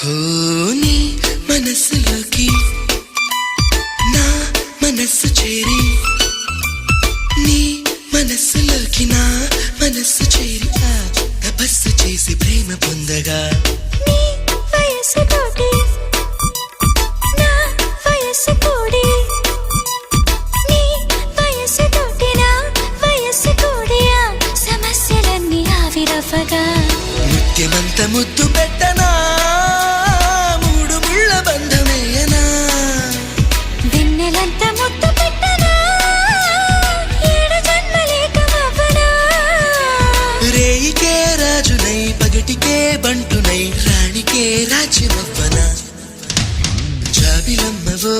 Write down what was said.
హో నీ మనసులోకి నా మనస్సు చేరి, నీ మనస్సులోకి నా మనస్సు చేరి, తపస్సు చేసి ప్రేమ పొందగా నీ వయస్సు తోటి నా వయస్సు కూడి, నీ వయస్సు తోటి నా వయస్సు కూడి, సమస్యలన్నీ ఆవిరవ్వగా ముత్యమంత ముద్దు పెట్టనా, మూడు ముళ్ళ బంధమేయనా, వెన్నెలంత ముద్దు పెట్టనా, ఏడు జన్మలేకమవ్వనా, రేయికే రాజునై పగటికే బంటునై రాణికే రాజ్యమవ్వనా, జాబిలమ్మవో